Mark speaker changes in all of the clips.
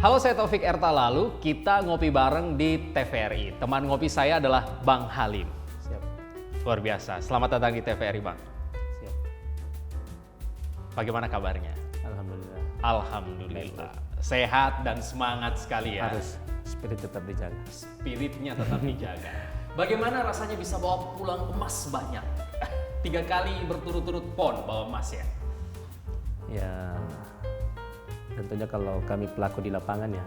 Speaker 1: Halo, saya Taufik Erta. Lalu kita ngopi bareng di TVRI. Teman ngopi saya adalah Bang Halim.
Speaker 2: Siap.
Speaker 1: Luar biasa. Selamat datang di TVRI, Bang.
Speaker 2: Siap.
Speaker 1: Bagaimana kabarnya?
Speaker 2: Alhamdulillah.
Speaker 1: Alhamdulillah. Sehat dan semangat sekali ya.
Speaker 2: Harus spirit tetap dijaga.
Speaker 1: Spiritnya tetap dijaga. Bagaimana rasanya bisa bawa pulang emas banyak? 3 kali berturut-turut PON bawa emas ya?
Speaker 2: Ya, tentunya kalau kami pelaku di lapangan ya,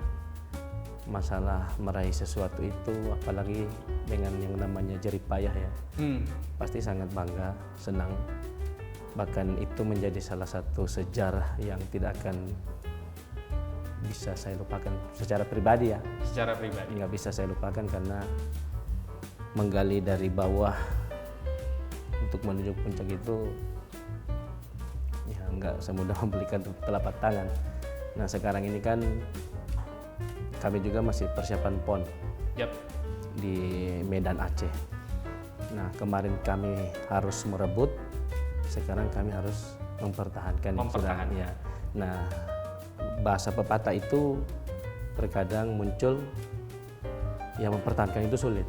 Speaker 2: masalah meraih sesuatu itu, apalagi dengan yang namanya jerih payah ya, pasti sangat bangga, senang. Bahkan itu menjadi salah satu sejarah yang tidak akan bisa saya lupakan secara pribadi ya.
Speaker 1: Secara pribadi.
Speaker 2: Nggak bisa saya lupakan karena menggali dari bawah untuk menuju puncak itu ya nggak semudah membelikan telapak tangan. Nah sekarang ini kan kami juga masih persiapan PON di Medan Aceh. Nah kemarin kami harus merebut, sekarang kami harus mempertahankan. Ya. Nah bahasa pepatah itu terkadang muncul yang mempertahankan itu sulit.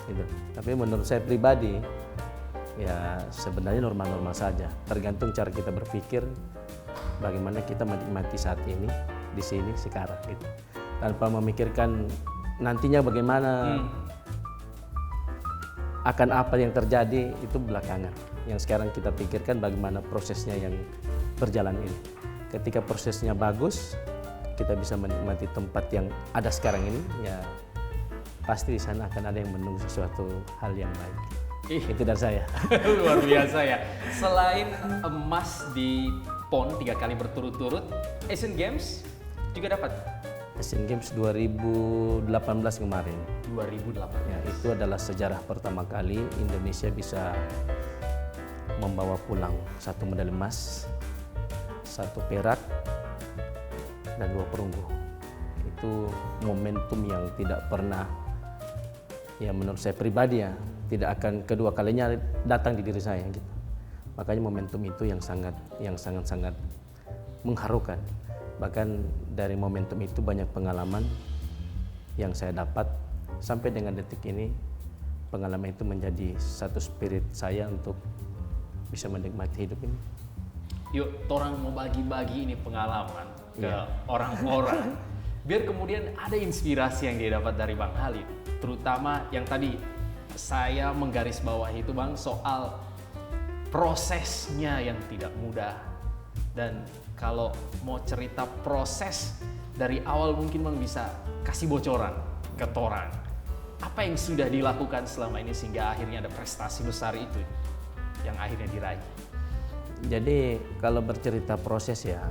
Speaker 2: Gitu. Tapi menurut saya pribadi ya sebenarnya normal-normal saja. Tergantung cara kita berpikir, bagaimana kita menikmati saat ini, di sini, sekarang gitu. Tanpa memikirkan nantinya bagaimana, akan apa yang terjadi itu belakangan. Yang sekarang kita pikirkan bagaimana prosesnya yang berjalan ini. Ketika prosesnya bagus, kita bisa menikmati tempat yang ada sekarang ini, ya pasti di sana akan ada yang menunggu sesuatu hal yang baik. Itu dari saya.
Speaker 1: Luar biasa ya. Selain emas di PON 3 kali berturut-turut, Asian Games juga dapat?
Speaker 2: Asian Games 2018 kemarin.
Speaker 1: 2018.
Speaker 2: Ya, itu adalah sejarah pertama kali Indonesia bisa membawa pulang 1 medali emas, 1 perak, dan 2 perunggu. Itu momentum yang tidak pernah, ya menurut saya pribadi ya, tidak akan kedua kalinya datang di diri saya gitu. Makanya momentum itu yang sangat mengharukan. Bahkan dari momentum itu banyak pengalaman yang saya dapat sampai dengan detik ini. Pengalaman itu menjadi satu spirit saya untuk bisa menikmati hidup ini.
Speaker 1: Yuk, orang mau bagi-bagi ini pengalaman ke orang-orang. Biar kemudian ada inspirasi yang dia dapat dari Bang Halim. Terutama yang tadi saya menggarisbawahi itu Bang, soal prosesnya yang tidak mudah. Dan kalau mau cerita proses dari awal mungkin Bang bisa kasih bocoran ke torang. Apa yang sudah dilakukan selama ini sehingga akhirnya ada prestasi besar itu yang akhirnya diraih?
Speaker 2: Jadi kalau bercerita proses ya,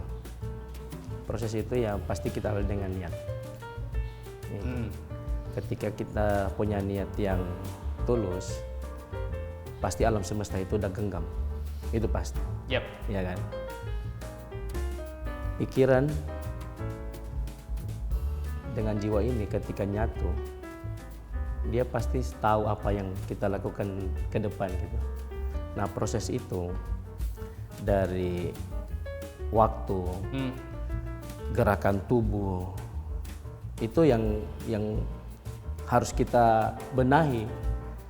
Speaker 2: proses itu ya pasti kita awali dengan niat. Ketika kita punya niat yang tulus, pasti alam semesta itu udah genggam. Itu pasti. Ya kan? Pikiran dengan jiwa ini ketika nyatu, dia pasti tahu apa yang kita lakukan ke depan gitu. Nah, proses itu dari waktu, gerakan tubuh, itu yang harus kita benahi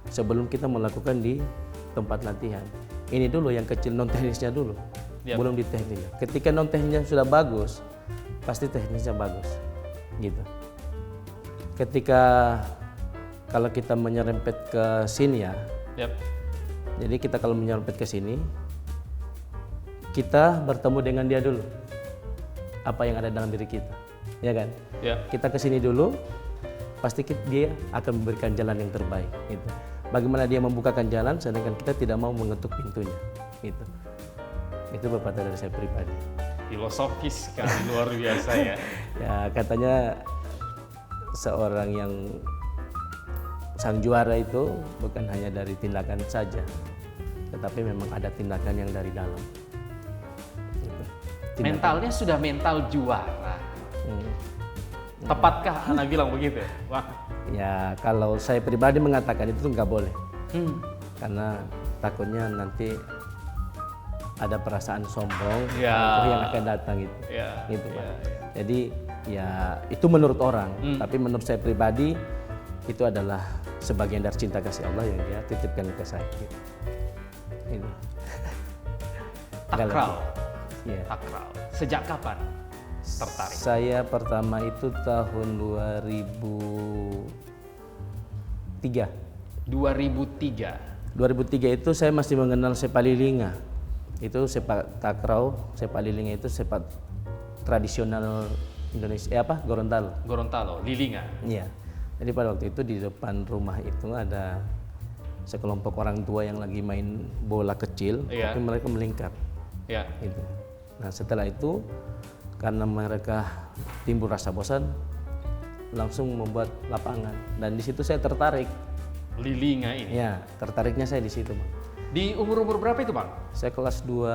Speaker 2: sebelum kita melakukan di tempat latihan. Ini dulu yang kecil, non teknisnya dulu, belum di teknisnya. Ketika non teknisnya sudah bagus, pasti teknisnya bagus, gitu. Ketika kalau kita menyerempet ke sini ya, jadi kita kalau menyerempet ke sini, kita bertemu dengan dia dulu, apa yang ada dalam diri kita, ya kan? Kita ke sini dulu, pasti dia akan memberikan jalan yang terbaik. Gitu. Bagaimana dia membukakan jalan, sedangkan kita tidak mau mengetuk pintunya. Gitu. Itu pepatah dari saya pribadi.
Speaker 1: Filosofis sekali, luar biasa ya.
Speaker 2: Ya katanya seorang yang sang juara itu bukan hanya dari tindakan saja, tetapi memang ada tindakan yang dari dalam. Gitu.
Speaker 1: Mentalnya sudah mental juara. Tepatkah Anda bilang begitu? Wah.
Speaker 2: Ya kalau saya pribadi mengatakan itu nggak boleh, karena takutnya nanti ada perasaan sombong yang akan datang gitu, gitu Pak. Jadi Ya itu menurut orang, tapi menurut saya pribadi itu adalah sebagian dari cinta kasih Allah yang dia titipkan ke saya. Gitu. Itu.
Speaker 1: Takraw.
Speaker 2: Iya.
Speaker 1: Takraw. Sejak kapan tertarik?
Speaker 2: Saya pertama itu tahun 2003.
Speaker 1: 2003.
Speaker 2: 2003 itu saya masih mengenal sepak lilinga. Itu sepak takraw, sepak lilinga itu sepak tradisional Indonesia, Gorontalo.
Speaker 1: Gorontalo, lilinga.
Speaker 2: Iya. Jadi pada waktu itu di depan rumah itu ada sekelompok orang tua yang lagi main bola kecil,
Speaker 1: Iya.
Speaker 2: tapi mereka melingkar.
Speaker 1: Ya.
Speaker 2: Gitu. Nah setelah itu karena mereka timbul rasa bosan, langsung membuat lapangan dan di situ saya tertarik.
Speaker 1: Lilinga ini.
Speaker 2: Ya, tertariknya saya di situ, Bang.
Speaker 1: Di umur berapa itu, Bang?
Speaker 2: Saya kelas 2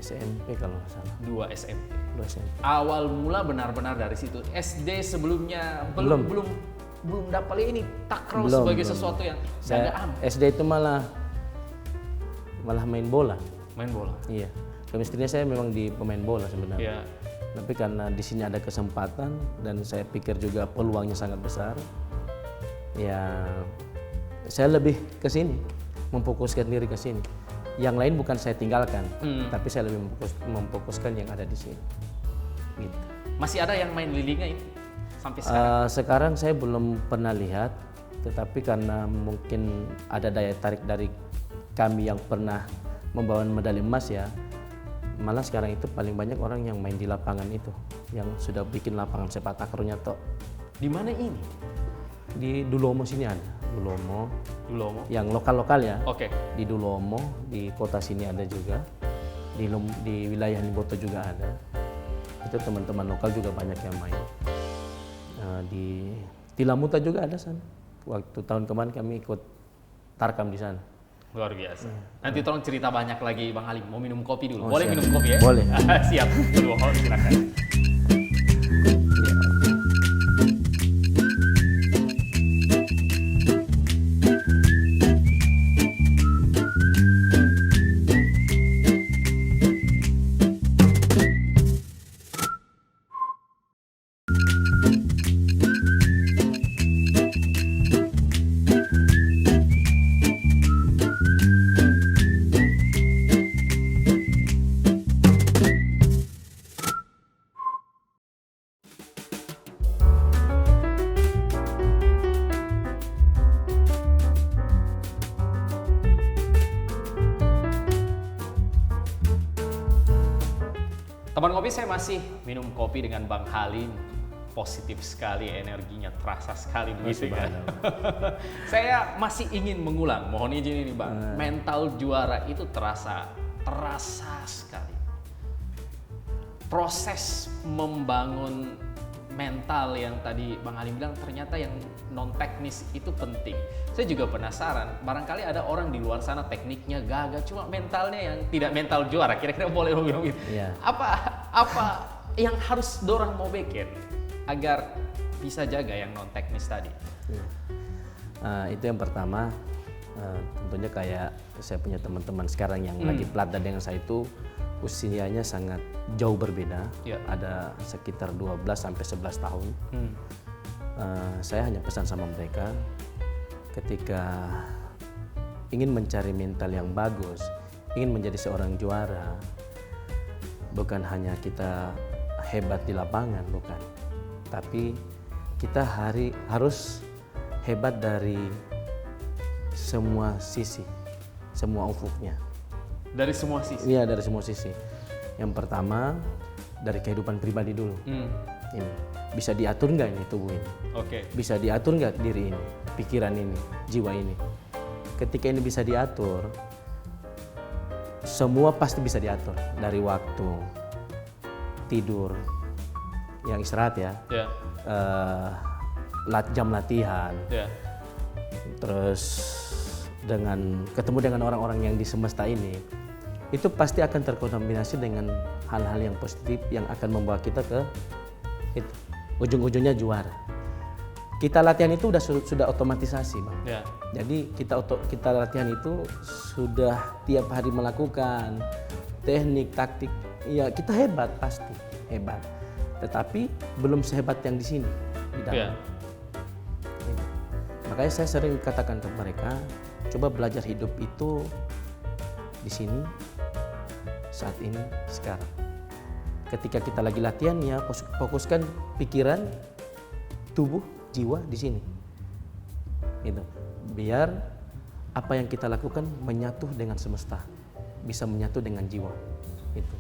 Speaker 2: SMP kalau nggak salah.
Speaker 1: 2 SMP.
Speaker 2: 2 SMP.
Speaker 1: Awal mula benar-benar dari situ. SD sebelumnya belum dapat ini takraw sebagai sesuatu yang
Speaker 2: saya
Speaker 1: amat.
Speaker 2: SD itu malah main bola.
Speaker 1: Main bola.
Speaker 2: Iya. Kemistrinya saya memang di pemain bola sebenarnya.
Speaker 1: Ya.
Speaker 2: Tapi karena di sini ada kesempatan dan saya pikir juga peluangnya sangat besar, ya saya lebih ke sini, memfokuskan diri ke sini. Yang lain bukan saya tinggalkan, tapi saya lebih memfokuskan yang ada di sini. Gitu.
Speaker 1: Masih ada yang main lilinga ini sampai sekarang?
Speaker 2: Sekarang saya belum pernah lihat, tetapi karena mungkin ada daya tarik dari kami yang pernah membawa medali emas ya, malah sekarang itu paling banyak orang yang main di lapangan itu, yang sudah bikin lapangan sepak takrawnya toh.
Speaker 1: Di mana ini?
Speaker 2: Di Dulomo sini ada, Dulomo, yang lokal-lokal ya.
Speaker 1: Oke.
Speaker 2: Di Dulomo, di kota sini ada juga, di wilayah Limboto juga ada. Itu teman-teman lokal juga banyak yang main. Di Tilamuta juga ada sana. Waktu tahun kemarin kami ikut tarkam di sana.
Speaker 1: Luar biasa. Nanti tolong cerita banyak lagi, Bang Halim. Mau minum kopi dulu?
Speaker 2: Oh,
Speaker 1: Boleh
Speaker 2: siap.
Speaker 1: minum kopi ya?
Speaker 2: Boleh.
Speaker 1: Siap. Dulu, silakan. Teman kopi, saya masih minum kopi dengan Bang Halim. Positif sekali, energinya terasa sekali begitu ya. Saya masih ingin mengulang, mohon izin ini Bang. Mental juara itu terasa sekali. Proses membangun mental yang tadi Bang Halim bilang ternyata yang non teknis itu penting. Saya juga penasaran, barangkali ada orang di luar sana tekniknya gagah, cuma mentalnya yang tidak mental juara. Kira-kira boleh bilang gitu.
Speaker 2: Iya.
Speaker 1: Apa yang harus dorang mau bikin agar bisa jaga yang non teknis tadi?
Speaker 2: Itu yang pertama, tentunya kayak saya punya teman-teman sekarang yang lagi pelatda dengan saya itu usianya sangat jauh berbeda, ada sekitar 12 sampai 11 tahun. Saya hanya pesan sama mereka, ketika ingin mencari mental yang bagus, ingin menjadi seorang juara, bukan hanya kita hebat di lapangan, bukan, tapi kita harus hebat dari semua sisi, semua ufuknya.
Speaker 1: Dari semua sisi?
Speaker 2: Iya, dari semua sisi. Yang pertama, dari kehidupan pribadi dulu. Ini bisa diatur nggak ini tubuh ini?
Speaker 1: Oke.
Speaker 2: Bisa diatur nggak diri ini, pikiran ini, jiwa ini? Ketika ini bisa diatur, semua pasti bisa diatur. Dari waktu tidur, yang istirahat ya, jam latihan, terus dengan ketemu dengan orang-orang yang di semesta ini, itu pasti akan terkombinasi dengan hal-hal yang positif yang akan membawa kita ke itu, ujung-ujungnya juara. Kita latihan itu sudah otomatisasi, Bang. Jadi kita latihan itu sudah tiap hari melakukan teknik, taktik. Ya kita hebat, pasti hebat. tetapi belum sehebat yang di sini di dalam.
Speaker 1: Iya.
Speaker 2: Gitu. Makanya saya sering katakan ke mereka, coba belajar hidup itu di sini, saat ini, sekarang. Ketika kita lagi latihan ya fokuskan pikiran, tubuh, jiwa di sini. Gitu. Biar apa yang kita lakukan menyatu dengan semesta, bisa menyatu dengan jiwa. Itu.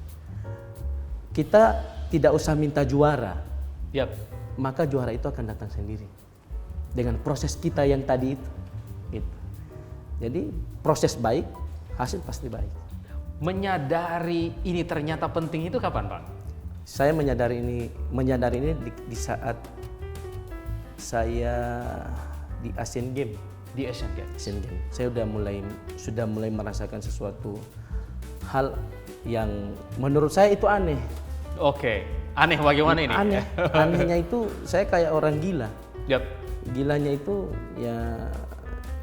Speaker 2: Kita tidak usah minta juara,
Speaker 1: Yap.
Speaker 2: maka juara itu akan datang sendiri dengan proses kita yang tadi itu. Gitu. Jadi proses baik, hasil pasti baik.
Speaker 1: Menyadari ini ternyata penting itu kapan, Pak?
Speaker 2: Saya menyadari ini di saat saya di Asian Games.
Speaker 1: Di Asian Games.
Speaker 2: Asian Games. Saya sudah mulai merasakan sesuatu hal yang menurut saya itu aneh.
Speaker 1: Oke, aneh bagaimana ini?
Speaker 2: Aneh. Anehnya itu saya kayak orang gila.
Speaker 1: Yap.
Speaker 2: Gilanya itu ya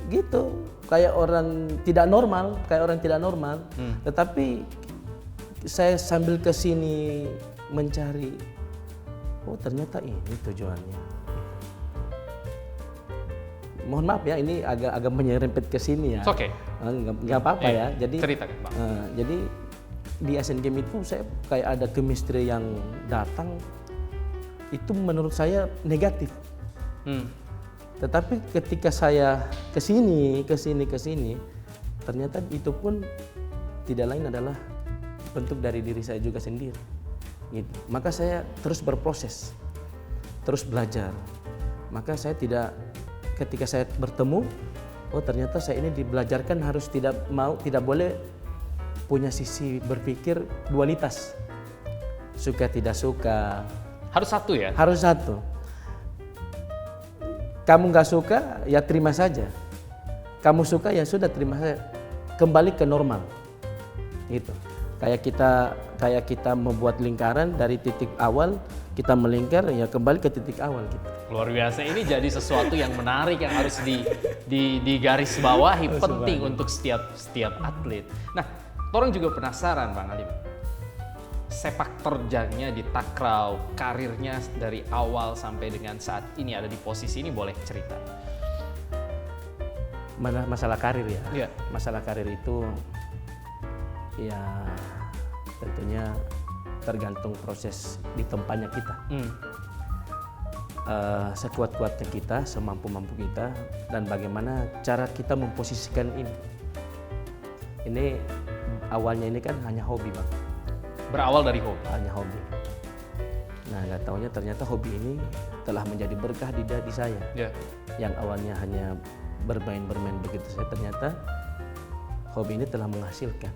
Speaker 2: gitu, kayak orang tidak normal, Tetapi saya sambil kesini mencari, oh ternyata ini tujuannya. Mohon maaf ya, ini agak menyerempet ke sini ya.
Speaker 1: Oke.
Speaker 2: Nggak apa-apa ya. Jadi
Speaker 1: ceritakan, Bang.
Speaker 2: Jadi di Asian Games itu saya kayak ada chemistry yang datang, itu menurut saya negatif. Tetapi ketika saya kesini, ternyata itu pun tidak lain adalah bentuk dari diri saya juga sendiri. Gitu. Maka saya terus berproses, terus belajar. Maka saya ketika saya bertemu, oh ternyata saya ini dibelajarkan harus tidak boleh punya sisi berpikir dualitas. Suka tidak suka.
Speaker 1: Harus satu ya?
Speaker 2: Harus satu. Kamu nggak suka, ya terima saja. Kamu suka, ya sudah terima saja. Kembali ke normal. Gitu. Kayak kita membuat lingkaran dari titik awal, kita melingkar, ya kembali ke titik awal gitu.
Speaker 1: Luar biasa, ini jadi sesuatu yang menarik yang harus digarisbawahi, penting untuk setiap atlet. Nah, orang juga penasaran Bang Alim, sepak terjangnya di takraw, karirnya dari awal sampai dengan saat ini ada di posisi ini, boleh cerita?
Speaker 2: Masalah karir ya?
Speaker 1: Iya.
Speaker 2: Masalah karir itu ya tentunya tergantung proses ditempanya kita. Sekuat-kuatnya kita, semampu-mampu kita, dan bagaimana cara kita memposisikan ini. Ini awalnya ini kan hanya hobi Bang.
Speaker 1: Berawal dari hobi?
Speaker 2: Hanya hobi. Nah nggak taunya ternyata hobi ini telah menjadi berkah di saya.
Speaker 1: Yeah.
Speaker 2: Yang awalnya hanya bermain begitu saja, ternyata hobi ini telah menghasilkan.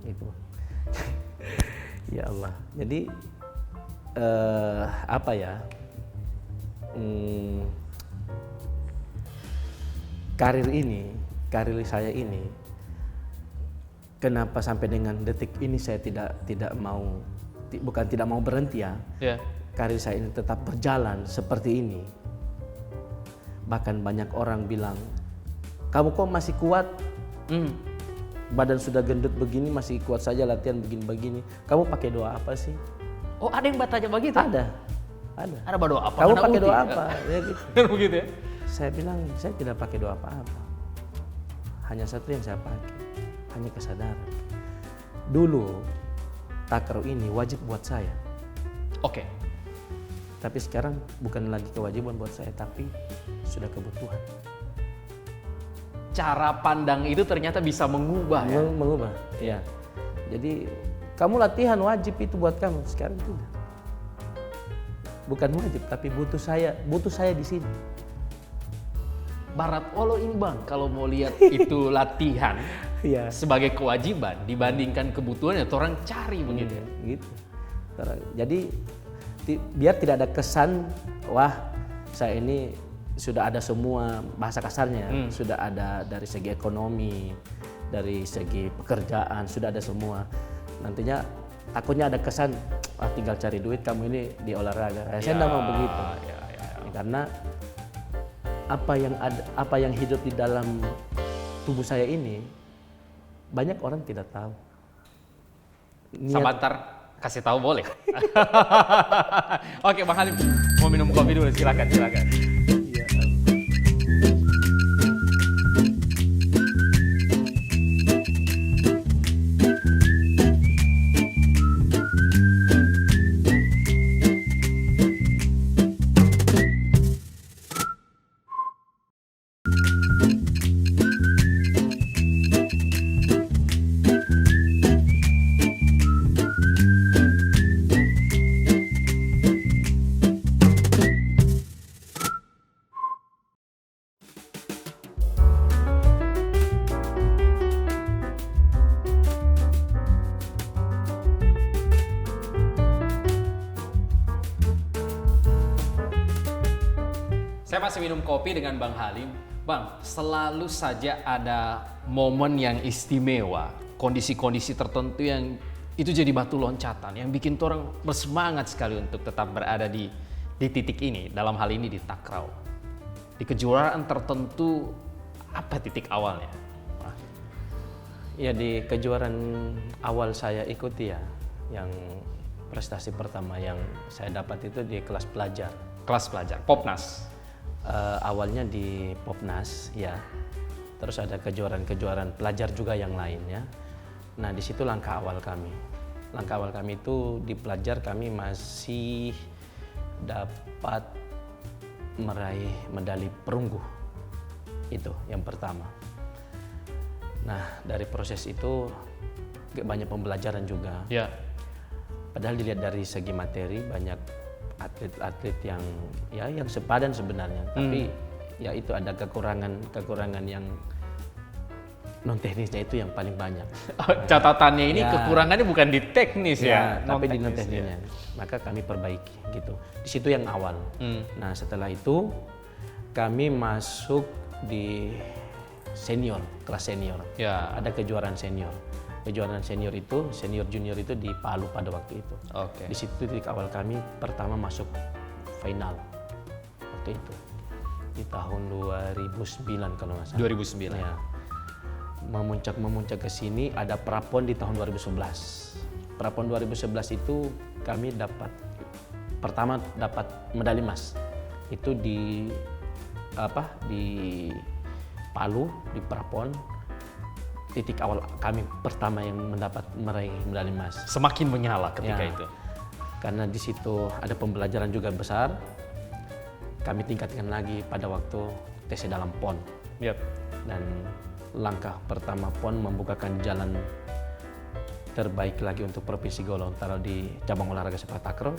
Speaker 2: Itu. Ya Allah. Jadi apa ya? Karir saya ini, kenapa sampai dengan detik ini saya tidak mau berhenti ya?
Speaker 1: Yeah.
Speaker 2: Karir saya ini tetap berjalan seperti ini. Bahkan banyak orang bilang, kamu kok masih kuat? Badan sudah gendut begini masih kuat saja latihan begini-begini. Kamu pakai doa apa sih?
Speaker 1: Oh, ada yang bertanya begitu?
Speaker 2: Ada.
Speaker 1: Ada doa apa?
Speaker 2: Kamu pakai doa apa? Ya gitu.
Speaker 1: Begitu ya?
Speaker 2: Saya bilang, saya tidak pakai doa apa-apa. Hanya satu yang saya pakai, hanya kesadaran. Dulu takraw ini wajib buat saya.
Speaker 1: Oke.
Speaker 2: Tapi sekarang bukan lagi kewajiban buat saya, tapi sudah kebutuhan.
Speaker 1: Cara pandang itu ternyata bisa mengubah ya?
Speaker 2: Mengubah, ya. Jadi kamu latihan wajib itu buat kamu, sekarang tidak. Bukan wajib, tapi butuh saya di sini.
Speaker 1: Barat Olo ini Bang, kalau mau lihat itu latihan
Speaker 2: ya.
Speaker 1: Sebagai kewajiban dibandingkan kebutuhannya, orang cari begitu ya?
Speaker 2: Gitu. Jadi biar tidak ada kesan, wah saya ini sudah ada semua, bahasa kasarnya, sudah ada dari segi ekonomi, dari segi pekerjaan, sudah ada semua. Nantinya takutnya ada kesan, tinggal cari duit kamu ini di olahraga. Saya tidak mau begitu.
Speaker 1: Ya.
Speaker 2: Karena apa yang hidup di dalam tubuh saya ini banyak orang tidak tahu.
Speaker 1: Sabantar. Kasih tahu boleh. Oke, Bang Halim mau minum kopi dulu, silakan. Saya masih minum kopi dengan Bang Halim. Bang, selalu saja ada momen yang istimewa, kondisi-kondisi tertentu yang itu jadi batu loncatan, yang bikin orang bersemangat sekali untuk tetap berada di titik ini, dalam hal ini di Takraw. Di kejuaraan tertentu, apa titik awalnya?
Speaker 2: Ya, di kejuaraan awal saya ikuti ya, yang prestasi pertama yang saya dapat itu di kelas pelajar.
Speaker 1: Kelas pelajar, Popnas.
Speaker 2: Awalnya di Popnas ya, terus ada kejuaraan-kejuaraan pelajar juga yang lainnya. Nah, di situ langkah awal kami. Langkah awal kami itu di pelajar kami masih dapat meraih medali perunggu. Itu yang pertama. Nah, dari proses itu banyak pembelajaran juga.
Speaker 1: Ya.
Speaker 2: Padahal dilihat dari segi materi banyak atlet-atlet yang sepadan sebenarnya, tapi ya itu ada kekurangan yang non teknisnya itu yang paling banyak.
Speaker 1: Catatannya ini
Speaker 2: Ya.
Speaker 1: kekurangannya bukan di teknis ya,
Speaker 2: tapi di non
Speaker 1: non-teknis,
Speaker 2: teknisnya. Maka kami perbaiki gitu. Di situ yang awal. Nah, setelah itu kami masuk di senior, kelas senior.
Speaker 1: Ya.
Speaker 2: Ada kejuaraan senior. Kejuaraan senior itu, senior junior itu di Palu pada waktu itu.
Speaker 1: Oke.
Speaker 2: Di situ titik awal kami pertama masuk final waktu itu di tahun 2009 kalau nggak salah.
Speaker 1: 2009.
Speaker 2: Ya. Memuncak ke sini ada prapon di tahun 2011. Prapon 2011 itu kami pertama dapat medali emas. Itu di Palu di prapon. Titik awal kami pertama yang meraih medali emas.
Speaker 1: Semakin menyala ketika
Speaker 2: Ya.
Speaker 1: itu.
Speaker 2: Karena di situ ada pembelajaran juga besar. Kami tingkatkan lagi pada waktu TC dalam PON.
Speaker 1: Yap.
Speaker 2: Dan langkah pertama PON membukakan jalan terbaik lagi untuk Provinsi Gorontalo di cabang olahraga sepak takraw.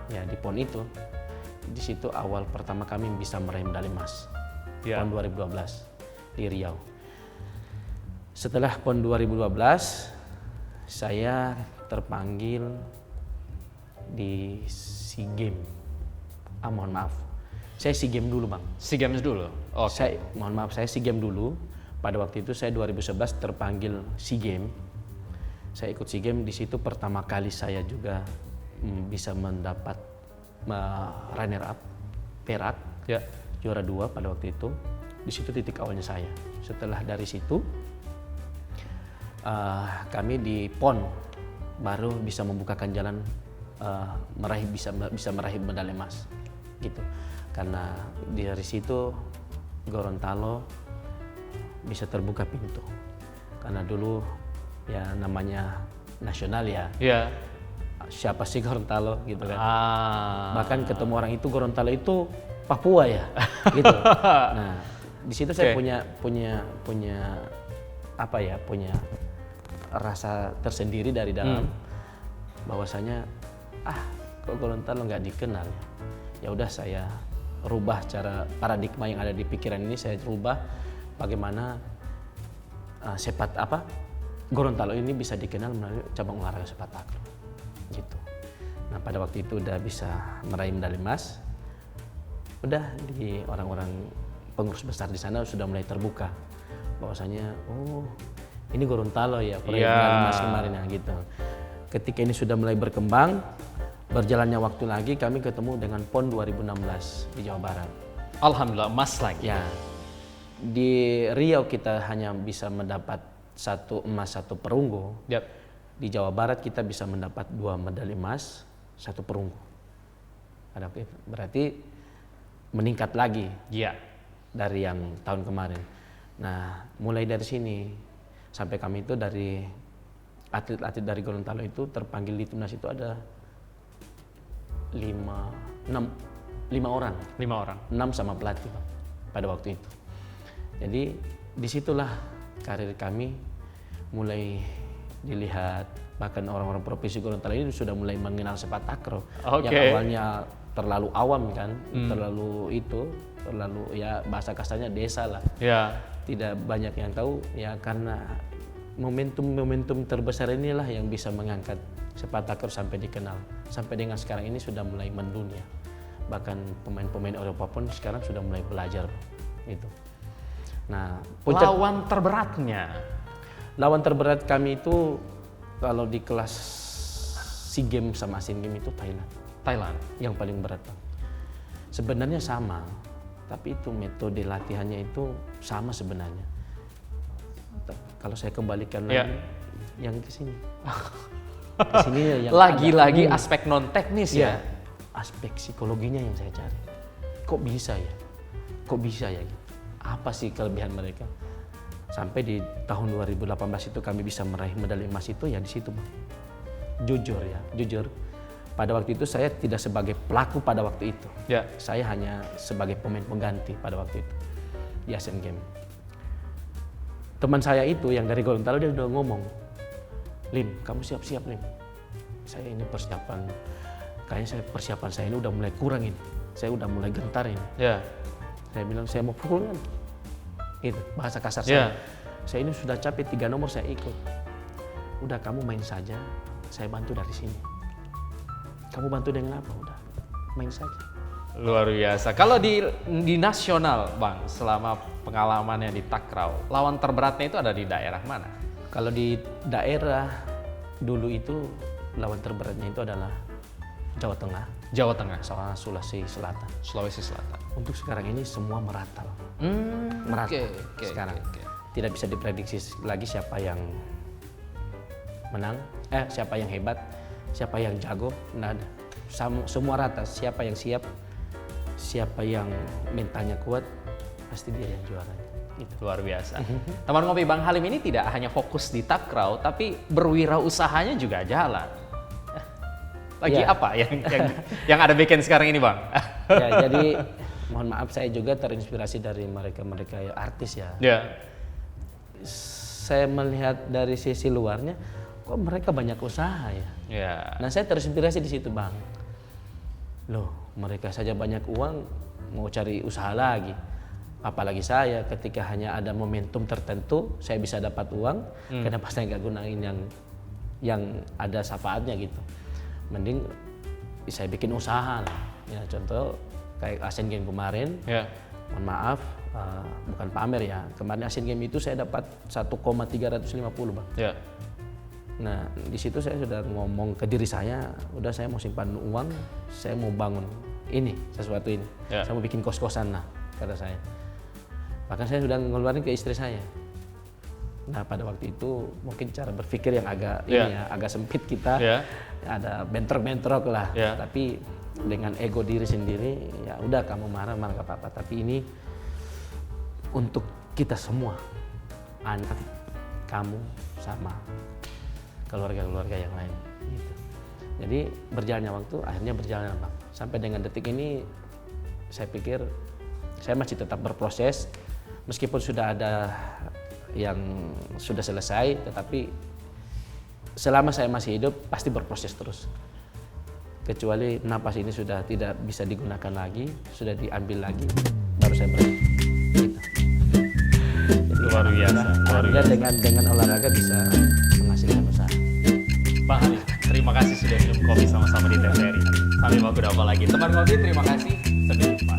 Speaker 2: Ya, di PON itu. Di situ awal pertama kami bisa meraih medali emas.
Speaker 1: Ya.
Speaker 2: PON 2012 di Riau. Setelah PON 2012, saya terpanggil di SEA Games. Mohon maaf, saya SEA Games dulu, Bang.
Speaker 1: SEA Games dulu. Oh,
Speaker 2: Saya SEA Games dulu. Pada waktu itu saya 2011 terpanggil SEA Games. Saya ikut SEA Games, di situ pertama kali saya juga bisa mendapat runner up, perak,
Speaker 1: ya.
Speaker 2: juara 2 pada waktu itu. Di situ titik awalnya saya. Setelah dari situ kami di PON baru bisa membukakan jalan bisa meraih medali emas gitu. Karena dari situ Gorontalo bisa terbuka pintu. Karena dulu ya namanya nasional ya.
Speaker 1: Ya.
Speaker 2: Siapa sih Gorontalo gitu kan. Bahkan ketemu orang itu Gorontalo itu Papua ya gitu. Nah, di situ saya punya rasa tersendiri dari dalam bahwasanya kok Gorontalo nggak dikenal. Ya udah, saya rubah cara paradigma yang ada di pikiran ini, saya rubah bagaimana Gorontalo ini bisa dikenal melalui cabang olahraga sepak takraw gitu. Nah, pada waktu itu udah bisa meraih medali emas. Udah di orang-orang pengurus besar di sana sudah mulai terbuka bahwasanya ini Gorontalo ya proyek medali emas kemarin ya gitu. Ketika ini sudah mulai berkembang, berjalannya waktu lagi kami ketemu dengan PON 2016 di Jawa Barat.
Speaker 1: Alhamdulillah emas lagi.
Speaker 2: Ya, di Riau kita hanya bisa mendapat 1 emas 1 perunggu.
Speaker 1: Yap.
Speaker 2: Di Jawa Barat kita bisa mendapat 2 medali emas, 1 perunggu. Berarti meningkat lagi
Speaker 1: Iya.
Speaker 2: dari yang tahun kemarin. Nah, mulai dari sini sampai kami itu dari atlet-atlet dari Gorontalo itu terpanggil di timnas itu ada 5 orang.
Speaker 1: 5 orang.
Speaker 2: 6 sama pelatih Bang, pada waktu itu. Jadi disitulah karir kami mulai dilihat, bahkan orang-orang provinsi Gorontalo ini sudah mulai mengenal sepak takraw.
Speaker 1: Oke.
Speaker 2: Yang awalnya terlalu awam kan, terlalu ya bahasa kasarnya desa lah.
Speaker 1: Ya.
Speaker 2: Tidak banyak yang tahu ya, karena momentum terbesar inilah yang bisa mengangkat sepak takraw sampai dikenal. Sampai dengan sekarang ini sudah mulai mendunia. Bahkan pemain-pemain Eropa pun sekarang sudah mulai belajar gitu. Nah,
Speaker 1: Lawan terberatnya.
Speaker 2: lawan terberat kami itu kalau di kelas SEA Games sama Asian Games itu
Speaker 1: Thailand.
Speaker 2: yang paling berat Bang. Sebenarnya sama, tapi itu metode latihannya itu sama sebenarnya. Kalau saya kembalikan lagi yang ke sini. Ke sini yang
Speaker 1: Lagi-lagi aspek non teknis ya.
Speaker 2: Aspek psikologinya yang saya cari. Kok bisa ya? Kok bisa ya? Apa sih kelebihan mereka? Sampai di tahun 2018 itu kami bisa meraih medali emas itu ya di situ Bang. Jujur. Pada waktu itu saya tidak sebagai pelaku pada waktu itu.
Speaker 1: Ya.
Speaker 2: Saya hanya sebagai pemain pengganti pada waktu itu di Asian Games. Teman saya itu yang dari Gorontalo dia udah ngomong, "Lim, kamu siap-siap Lim. Saya ini kayaknya persiapan saya ini udah mulai kurang ini. Saya udah mulai gentar ini."
Speaker 1: Ya.
Speaker 2: Saya bilang saya mau pukul kan. Itu bahasa kasar saya. Saya ini sudah capek 3 nomor saya ikut. Udah kamu main saja, saya bantu dari sini. Kamu bantu dengan apa? Udah main saja.
Speaker 1: Luar biasa. Kalau di nasional Bang, selama pengalamannya di takraw, lawan terberatnya itu ada di daerah mana?
Speaker 2: Kalau di daerah dulu itu lawan terberatnya itu adalah Jawa Tengah,
Speaker 1: Jawa Tengah,
Speaker 2: sama Sulawesi Selatan.
Speaker 1: Sulawesi Selatan.
Speaker 2: Untuk sekarang ini semua merata. Merata sekarang. Tidak bisa diprediksi lagi siapa yang menang, siapa yang hebat, siapa yang jago. Nah, semua rata. Siapa yang siap, siapa yang mentalnya kuat, pasti dia yang juara. Gitu.
Speaker 1: Luar biasa. Teman ngopi Bang Halim ini tidak hanya fokus di takraw, tapi berwirausahanya juga jalan. Lagi apa yang ada bikin sekarang ini Bang?
Speaker 2: Ya, jadi mohon maaf saya juga terinspirasi dari mereka artis ya.
Speaker 1: Ya.
Speaker 2: Saya melihat dari sisi luarnya, kok mereka banyak usaha ya.
Speaker 1: Ya.
Speaker 2: Nah saya terinspirasi di situ Bang. Loh, mereka saja banyak uang, mau cari usaha lagi. Apalagi saya ketika hanya ada momentum tertentu, saya bisa dapat uang, kenapa saya nggak gunain yang ada syafaatnya gitu. Mending saya bikin usaha lah. Ya, contoh kayak Asian Games kemarin, mohon maaf, bukan pamer ya. Kemarin Asian Games itu saya dapat 1,350 Bang.
Speaker 1: Ya.
Speaker 2: Nah di situ saya sudah ngomong ke diri saya, udah saya mau simpan uang, saya mau bangun sesuatu ini. Saya mau bikin kos-kosan lah kata saya. Bahkan saya sudah ngeluarin ke istri saya. Nah pada waktu itu mungkin cara berpikir yang agak agak sempit kita, ada bentrok-bentrok lah. Tapi dengan ego diri sendiri, ya udah kamu marah gak apa-apa. Tapi ini untuk kita semua, anak, kamu sama keluarga-keluarga yang lain. Gitu. Jadi berjalannya waktu, akhirnya berjalan Bang. Sampai dengan detik ini, saya pikir saya masih tetap berproses, meskipun sudah ada yang sudah selesai, tetapi selama saya masih hidup pasti berproses terus. Kecuali napas ini sudah tidak bisa digunakan lagi, sudah diambil lagi, baru saya berhenti. Gitu.
Speaker 1: Luar biasa.
Speaker 2: Dengan olahraga bisa menghasilkan usaha.
Speaker 1: Bang Halim, terima kasih sudah minum kopi sama-sama di TVRI. Sampai jumpa lagi. Teman ngopi, terima kasih. Sampai jumpa.